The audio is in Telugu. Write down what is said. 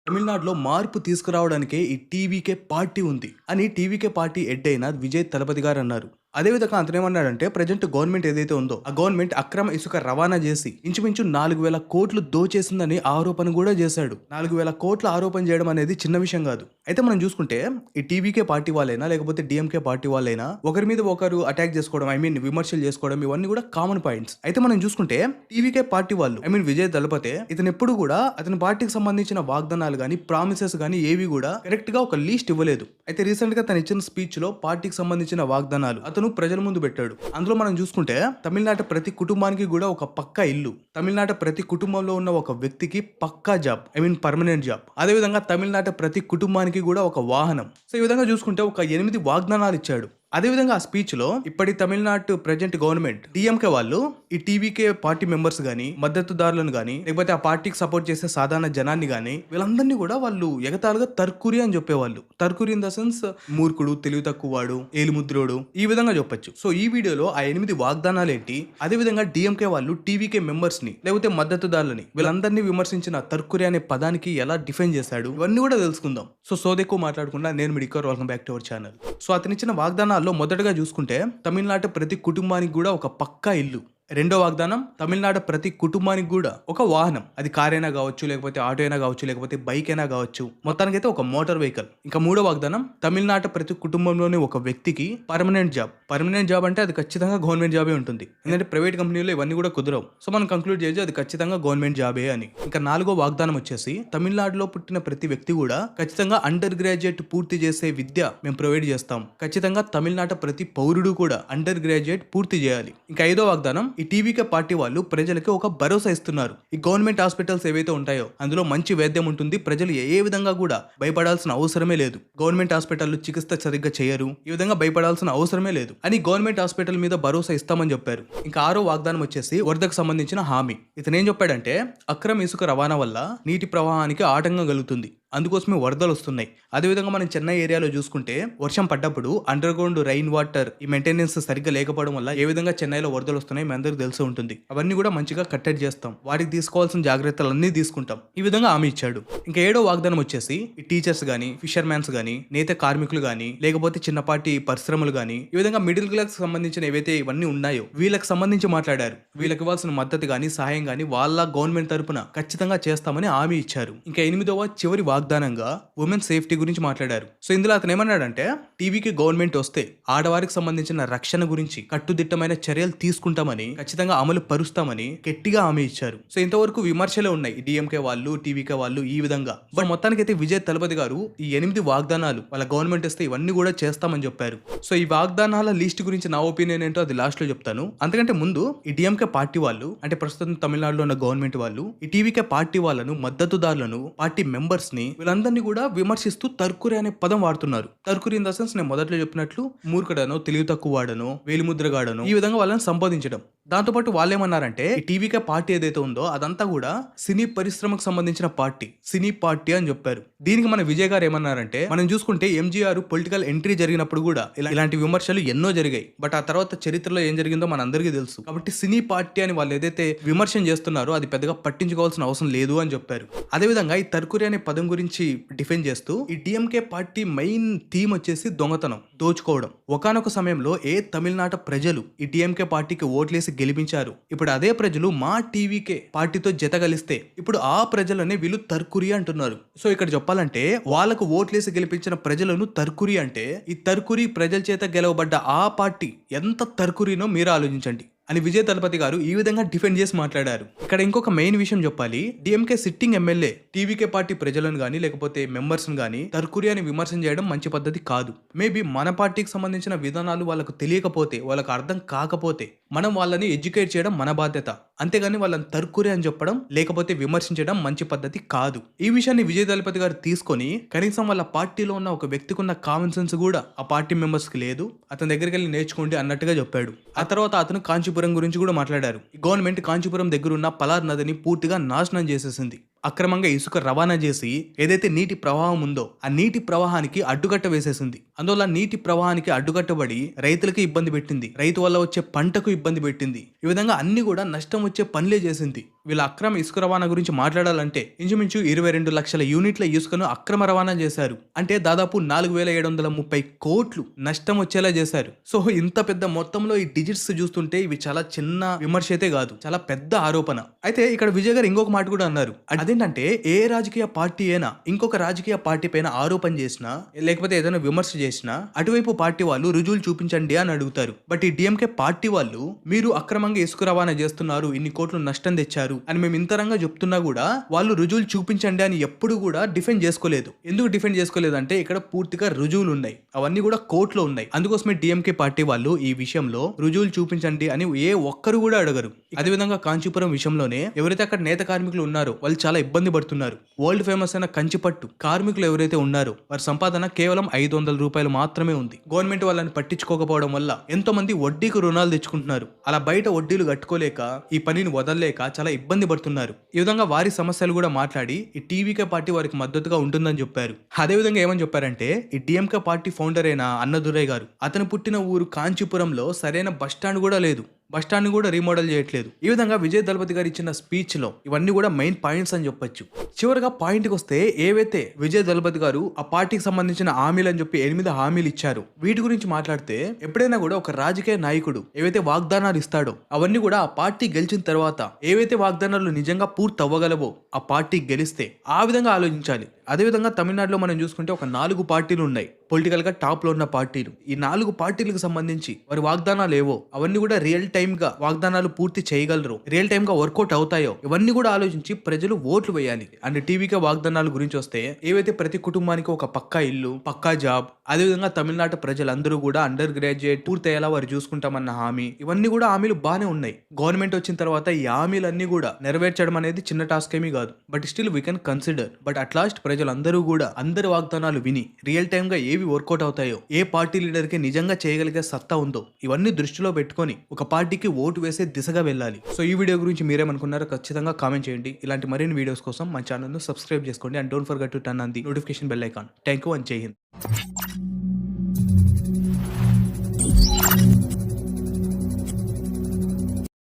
తమిళనాడులో మార్పు తీసుకురావడానికే ఈ టీవీకే పార్టీ ఉంది అని టీవీకే పార్టీ హెడ్ అయిన విజయ్ తలపతి గారు అన్నారు. అదేవిధంగా అతనేమన్నాడంటే ప్రజెంట్ గవర్నమెంట్ ఏదైతే ఉందో ఆ గవర్నమెంట్ అక్రమ ఇసుక రవాణా చేసి ఇంచుమించు 4,000 కోట్లు దోచేసిందని ఆరోపణ కూడా చేశాడు. 4,000 కోట్ల ఆరోపణ చేయడం అనేది చిన్న విషయం కాదు. అయితే మనం చూసుకుంటే ఈ టీవీకే పార్టీ వాళ్ళైనా లేకపోతే డిఎంకే పార్టీ వాళ్ళైనా ఒకరి మీద ఒకరు అటాక్ చేసుకోవడం, విమర్శలు చేసుకోవడం ఇవన్నీ కూడా కామన్ పాయింట్స్. అయితే మనం చూసుకుంటే టీవీకే పార్టీ వాళ్ళు విజయ్ దళపతి ఇతను ఎప్పుడు కూడా అతని పార్టీకి సంబంధించిన వాగ్దానాలు కానీ ప్రామిసెస్ కానీ ఏవి కూడా కరెక్ట్ గా ఒక లీస్ట్ ఇవ్వలేదు. అయితే రీసెంట్ గా తను ఇచ్చిన స్పీచ్ లో పార్టీకి సంబంధించిన వాగ్దానాలు అతను ప్రజల ముందు పెట్టాడు. అందులో మనం చూసుకుంటే తమిళనాడు ప్రతి కుటుంబానికి కూడా ఒక పక్కా ఇల్లు, తమిళనాడు ప్రతి కుటుంబంలో ఉన్న ఒక వ్యక్తికి పక్కా జాబ్, పర్మనెంట్ జాబ్, అదే విధంగా తమిళనాడు ప్రతి కుటుంబానికి కూడా ఒక వాహనం. సో ఈ విధంగా చూసుకుంటే ఒక 8 వాగ్దానాలు ఇచ్చాడు. అదేవిధంగా ఆ స్పీచ్ లో ఇప్పటి తమిళనాడు ప్రెజెంట్ గవర్నమెంట్ డిఎంకే వాళ్ళు ఈ టీవీకే పార్టీ మెంబర్స్ గానీ మద్దతుదారులను గానీ లేకపోతే ఆ పార్టీకి సపోర్ట్ చేసే సాధారణ జనాన్ని గానీ వీళ్ళందరినీ కూడా వాళ్ళు ఎగతాళిగా తర్కురి అని చెప్పేవాళ్ళు. తర్కురి ఇన్ ద సెన్స్ మూర్ఖుడు, తెలివి తక్కువ వాడు, ఏలుముద్రోడు, ఈ విధంగా చెప్పొచ్చు. సో ఈ వీడియోలో ఆ 8 వాగ్దానాలు ఏంటి, అదే విధంగా డిఎంకే వాళ్ళు టీవీకే మెంబర్స్ ని లేకపోతే మద్దతుదారులని వీళ్ళందరినీ విమర్శించిన తర్కురి అనే పదానికి ఎలా డిఫైన్ చేశాడు ఇవన్నీ కూడా తెలుసుకుందాం. సో సోదెక్కువ మాట్లాడకుండా నేను మిడికర్, welcome back to our channel. So అతనిచ్చిన వాగ్దానాలు మొదటగా చూసుకుంటే తమిళనాడు ప్రతి కుటుంబానికి కూడా ఒక పక్కా ఇల్లు. రెండో వాగ్దానం తమిళనాడు ప్రతి కుటుంబానికి కూడా ఒక వాహనం, అది కార్ అయినా కావచ్చు, లేకపోతే ఆటో అయినా కావచ్చు, లేకపోతే బైక్ అయినా కావచ్చు, మొత్తానికైతే ఒక మోటార్ వెహికల్. ఇంకా మూడో వాగ్దానం తమిళనాడు ప్రతి కుటుంబంలోని ఒక వ్యక్తికి పర్మనెంట్ జాబ్. పర్మనెంట్ జాబ్ అంటే అది ఖచ్చితంగా గవర్నమెంట్ జాబే ఉంటుంది, ఎందుకంటే ప్రైవేట్ కంపెనీలో ఇవన్నీ కూడా కుదరవు. సో మనం కంక్లూడ్ చేయొచ్చు అది ఖచ్చితంగా గవర్నమెంట్ జాబే అని. ఇంకా నాలుగో వాగ్దానం వచ్చేసి తమిళనాడులో పుట్టిన ప్రతి వ్యక్తి కూడా ఖచ్చితంగా అండర్ గ్రాడ్యుయేట్ పూర్తి చేసే విద్య మేము ప్రొవైడ్ చేస్తాం. ఖచ్చితంగా తమిళనాడు ప్రతి పౌరుడు కూడా అండర్ గ్రాడ్యుయేట్ పూర్తి చేయాలి. ఇంకా ఐదో వాగ్దానం ఈ టీవీకే పార్టీ వాళ్ళు ప్రజలకి ఒక భరోసా ఇస్తున్నారు. ఈ గవర్నమెంట్ హాస్పిటల్స్ ఏవైతే ఉంటాయో అందులో మంచి వైద్యం ఉంటుంది, ప్రజలు ఏ విధంగా కూడా భయపడాల్సిన అవసరమే లేదు. గవర్నమెంట్ హాస్పిటల్ చికిత్స సరిగ్గా చేయరు, ఈ విధంగా భయపడాల్సిన అవసరమే లేదు అని గవర్నమెంట్ హాస్పిటల్ మీద భరోసా ఇస్తామని చెప్పారు. ఇంకా ఆరో వాగ్దానం వచ్చేసి వరదకు సంబంధించిన హామీ. ఇతను ఏం చెప్పాడంటే అక్రమ ఇసుక రవాణా వల్ల నీటి ప్రవాహానికి ఆటంకం కలుగుతుంది, అందుకోసమే వరదలు వస్తున్నాయి. అదేవిధంగా మనం చెన్నై ఏరియాలో చూసుకుంటే వర్షం పడ్డప్పుడు అండర్ గ్రౌండ్ రైన్ వాటర్ ఈ మెయింటెనెన్స్ సరిగ్గా లేకపోవడం వల్ల ఏ విధంగా చెన్నైలో వరదలు వస్తున్నాయి మీ అందరికి తెలిసి ఉంటుంది. అవన్నీ కూడా మంచిగా కట్టడి చేస్తాం, వాటికి తీసుకోవాల్సిన జాగ్రత్తలు అన్ని తీసుకుంటాం, ఈ విధంగా హామీ ఇచ్చాడు. ఇంకా ఏడో వాగ్దానం వచ్చేసి ఈ టీచర్స్ గానీ, ఫిషర్ మ్యాన్స్ గానీ, నేత కార్మికులు గానీ, లేకపోతే చిన్నపాటి పరిశ్రమలు గానీ, ఈ విధంగా మిడిల్ క్లాస్ సంబంధించిన ఏవైతే ఇవన్నీ ఉన్నాయో వీళ్ళకి సంబంధించి మాట్లాడారు. వీళ్ళకి ఇవ్వాల్సిన మద్దతు గానీ, సహాయం గానీ వాళ్ళ గవర్నమెంట్ తరపున ఖచ్చితంగా చేస్తామని హామీ ఇచ్చారు. ఇంకా ఎనిమిదవ చివరి వాగ్దానంగా ఉమెన్ సేఫ్టీ గురించి మాట్లాడారు. సో ఇందులో అతను ఏమన్నాడంటే టీవీకి గవర్నమెంట్ వస్తే ఆడవారికి సంబంధించిన రక్షణ గురించి కట్టుదిట్టమైన చర్యలు తీసుకుంటామని, ఖచ్చితంగా అమలు పరుస్తామని గట్టిగా హామీ ఇచ్చారు. సో ఇంతవరకు విమర్శలే ఉన్నాయి డిఎంకే వాళ్ళు, టీవీకే వాళ్ళు ఈ విధంగా. బట్ మొత్తానికైతే విజయ్ తలపతి గారు ఈ 8 వాగ్దానాలు వాళ్ళ గవర్నమెంట్ వస్తే ఇవన్నీ కూడా చేస్తామని చెప్పారు. సో ఈ వాగ్దానాల లిస్ట్ గురించి నా ఒపీనియన్ ఏంటో అది లాస్ట్ లో చెప్తాను. అంతకంటే ముందు ఈ డిఎంకే పార్టీ వాళ్ళు అంటే ప్రస్తుతం తమిళనాడులో ఉన్న గవర్నమెంట్ వాళ్ళు ఈ టీవీకే పార్టీ వాళ్ళను, మద్దతుదారులను, పార్టీ మెంబర్స్ ని వీళ్ళందరినీ కూడా విమర్శిస్తూ తర్కురి అనే పదం వాడుతున్నారు. తర్కురి ఇన్ ద సెన్స్ నేను మొదట్లో చెప్పినట్లు మూర్ఖుడనో, తెలివి తక్కువ వాడనో, వేలిముద్రగాడనో ఈ విధంగా వాళ్ళని సంబోధించడం. దాంతోపాటు వాళ్ళు ఏమన్నారంటే ఈ టీవీకే పార్టీ ఏదైతే ఉందో అదంతా కూడా సినీ పరిశ్రమకు సంబంధించిన పార్టీ, సినీ పార్టీ అని చెప్పారు. దీనికి మన విజయ్ గారు ఏమన్నారంటే మనం చూసుకుంటే ఎంజీఆర్ పొలిటికల్ ఎంట్రీ జరిగినప్పుడు కూడా ఇలాంటి విమర్శలు ఎన్నో జరిగాయి. బట్ ఆ తర్వాత చరిత్రలో ఏం జరిగిందో మన అందరికీ తెలుసు. కాబట్టి సినీ పార్టీ అని వాళ్ళు ఏదైతే విమర్శన చేస్తున్నారో అది పెద్దగా పట్టించుకోవాల్సిన అవసరం లేదు అని చెప్పారు. అదేవిధంగా ఈ తర్కురి అనే పదం గురించి డిఫైన్ చేస్తూ ఈ డిఎంకే పార్టీ మెయిన్ థీమ్ వచ్చేసి దొంగతనం, దోచుకోవడం. ఒకానొక సమయంలో తమిళనాడు ప్రజలు ఈ డిఎంకే పార్టీకి ఓట్లేసి గెలిపించారు. ఇప్పుడు అదే ప్రజలు మా టీవీకే పార్టీతో జత కలిస్తే ఇప్పుడు ఆ ప్రజలనే వీళ్ళు తర్కురి అంటున్నారు. సో ఇక్కడ చెప్పాలంటే వాళ్ళకు ఓట్లేసి గెలిపించిన ప్రజలను తర్కురి అంటే ఈ తర్కురి ప్రజల చేత గెలవబడ్డ ఆ పార్టీ ఎంత తర్కురినో మీరు ఆలోచించండి అని విజయ్ తలపతి గారు ఈ విధంగా డిఫెండ్ చేసి మాట్లాడారు. ఇక్కడ ఇంకొక మెయిన్ విషయం చెప్పాలి. DMK sitting MLA TVK party ప్రజలను గానీ లేకపోతే మెంబర్స్ గానీ తర్కురి అని విమర్శన చేయడం మంచి పద్ధతి కాదు. మేబీ మన పార్టీకి సంబంధించిన విధానాలు వాళ్ళకు తెలియకపోతే, వాళ్ళకు అర్థం కాకపోతే మనం వాళ్ళని ఎడ్యుకేట్ చేయడం మన బాధ్యత, అంతేగాని వాళ్ళని తర్కురి అని చెప్పడం లేకపోతే విమర్శించడం మంచి పద్ధతి కాదు. ఈ విషయాన్ని విజయ్ తలపతి గారు తీసుకొని కనీసం వాళ్ళ పార్టీలో ఉన్న ఒక వ్యక్తికి ఉన్న కామన్ సెన్స్ కూడా ఆ పార్టీ మెంబర్స్ కి లేదు, అతని దగ్గరికి వెళ్ళి నేర్చుకోండి అన్నట్టుగా చెప్పాడు. ఆ తర్వాత అతను కాంచీపురం గురించి కూడా మాట్లాడారు. గవర్నమెంట్ కాంచీపురం దగ్గర ఉన్న పలార్ నదిని పూర్తిగా నాశనం చేసేసింది. అక్రమంగా ఇసుక రవాణా చేసి ఏదైతే నీటి ప్రవాహం ఉందో ఆ నీటి ప్రవాహానికి అడ్డుకట్ట వేసేసింది. అందువల్ల నీటి ప్రవాహానికి అడ్డుకట్టబడి రైతులకి ఇబ్బంది పెట్టింది, రైతు వల్ల వచ్చే పంటకు ఇబ్బంది పెట్టింది. ఈ విధంగా అన్ని కూడా నష్టం వచ్చే పనులే చేసింది. వీళ్ళ అక్రమ ఇసుక రవాణా గురించి మాట్లాడాలంటే ఇంచుమించు 22 లక్షల యూనిట్ల ఇసుకను అక్రమ రవాణా చేశారు. అంటే దాదాపు 4730 కోట్లు నష్టం వచ్చేలా చేశారు. సో ఇంత పెద్ద మొత్తంలో ఈ డిజిట్స్ చూస్తుంటే ఇవి చాలా చిన్న విమర్శ అయితే కాదు, చాలా పెద్ద ఆరోపణ. అయితే ఇక్కడ విజయ్ గారు ఇంకొక మాట కూడా అన్నారు. అదేంటంటే ఏ రాజకీయ పార్టీ అయినా ఇంకొక రాజకీయ పార్టీ పైన ఆరోపణ చేసినా లేకపోతే ఏదైనా విమర్శ చేసినా అటువైపు పార్టీ వాళ్ళు రుజువులు చూపించండి అని అడుగుతారు. బట్ ఈ డిఎంకే పార్టీ వాళ్ళు మీరు అక్రమంగా ఇసుక రవాణా చేస్తున్నారు, ఇన్ని కోట్లు నష్టం తెచ్చారు అని మేము ఇంతరంగా చెప్తున్నా కూడా వాళ్ళు రుజువులు చూపించండి అని ఎప్పుడు కూడా డిఫెండ్ చేసుకోలేదు. ఎందుకు డిఫెండ్ చేసుకోలేదంటే ఇక్కడ పూర్తిగా రుజువులు ఉన్నాయి, అవన్నీ కూడా కోర్టులో ఉన్నాయి. అందుకోసమే డిఎంకే పార్టీ వాళ్ళు ఈ విషయంలో రుజువులు చూపించండి అని ఏ ఒక్కరు కూడా అడగరు. అదేవిధంగా కాంచీపురం విషయంలోనే ఎవరైతే అక్కడ నేత కార్మికులు ఉన్నారో వాళ్ళు చాలా ఇబ్బంది పడుతున్నారు. వరల్డ్ ఫేమస్ అయిన కంచిపట్టు కార్మికులు ఎవరైతే ఉన్నారో వారి సంపాదన కేవలం 500 రూపాయలు మాత్రమే ఉంది. గవర్నమెంట్ వాళ్ళని పట్టించుకోకపోవడం వల్ల ఎంతో మంది వడ్డీకి రుణాలు తెచ్చుకుంటున్నారు. అలా బయట వడ్డీలు కట్టుకోలేక ఈ పనిని వదలలేక చాలా ఇబ్బంది పడుతున్నారు. ఈ విధంగా వారి సమస్యలు కూడా మాట్లాడి ఈ టీవీకే పార్టీ వారికి మద్దతుగా ఉంటుందని చెప్పారు. అదే విధంగా ఏమని చెప్పారంటే ఈ డిఎంకే పార్టీ ఫౌండర్ అయిన అన్నదురై గారు అతను పుట్టిన ఊరు కాంచీపురంలో సరైన బస్టాండ్ కూడా లేదు, బస్టాండ్ కూడా రీమోడల్ చేయట్లేదు. ఈ విధంగా విజయ్ దళపతి గారు ఇచ్చిన స్పీచ్ లో ఇవన్నీ కూడా మెయిన్ పాయింట్స్ అని చెప్పొచ్చు. చివరిగా పాయింట్కి వస్తే ఏవైతే విజయ్ దళపతి గారు ఆ పార్టీకి సంబంధించిన హామీలు అని చెప్పి 8 హామీలు ఇచ్చారు, వీటి గురించి మాట్లాడితే ఎప్పుడైనా కూడా ఒక రాజకీయ నాయకుడు ఏవైతే వాగ్దానాలు ఇస్తాడో అవన్నీ కూడా ఆ పార్టీ గెలిచిన తర్వాత ఏవైతే వాగ్దానాలు నిజంగా పూర్తి అవ్వగలవో ఆ పార్టీ గెలిస్తే ఆ విధంగా ఆలోచించాలి. అదేవిధంగా తమిళనాడులో మనం చూసుకుంటే ఒక 4 పార్టీలు ఉన్నాయి, పొలిటికల్ గా టాప్ లో ఉన్న పార్టీలు. ఈ 4 పార్టీలకు సంబంధించి వారి వాగ్దానాలు ఏవో అవన్నీ కూడా రియల్ టైమ్ గా వాగ్దానాలు పూర్తి చేయగలరు, రియల్ టైమ్ గా వర్కౌట్ అవుతాయో ఇవన్నీ కూడా ఆలోచించి ప్రజలు ఓట్లు వేయాలి. అండ్ టీవీకే వాగ్దానాల గురించి వస్తే ఏవైతే ప్రతి కుటుంబానికి ఒక పక్కా ఇల్లు, పక్కా జాబ్, అదేవిధంగా తమిళనాడు ప్రజలందరూ కూడా అండర్ గ్రాడ్యుయేట్ పూర్తయ్యేలా వారు చూసుకుంటామన్న హామీ, ఇవన్నీ కూడా హామీలు బాగానే ఉన్నాయి. గవర్నమెంట్ వచ్చిన తర్వాత ఈ హామీలన్నీ కూడా నెరవేర్చడం అనేది చిన్న టాస్క్ ఏమీ కాదు. But still we can consider. But at last ప్రజలందరూ కూడా అందరి వాగ్దానాలు విని రియల్ టైమ్ గా ఏవి వర్కౌట్ అవుతాయో, ఏ పార్టీ లీడర్ కి నిజంగా చేయగలిగే సత్తా ఉందో ఇవన్నీ దృష్టిలో పెట్టుకొని ఒక పార్టీకి ఓటు వేసే దిశగా వెళ్ళాలి. సో ఈ వీడియో గురించి మీరేమనుకున్నారో ఖచ్చితంగా కామెంట్ చేయండి. ఇలాంటి మరిన్ని వీడియోస్ కోసం మన ఛానల్ ను సబ్స్క్రైబ్ చేసుకోండి. And don't forget to turn on the notification bell icon. Thank you and జై హింద్.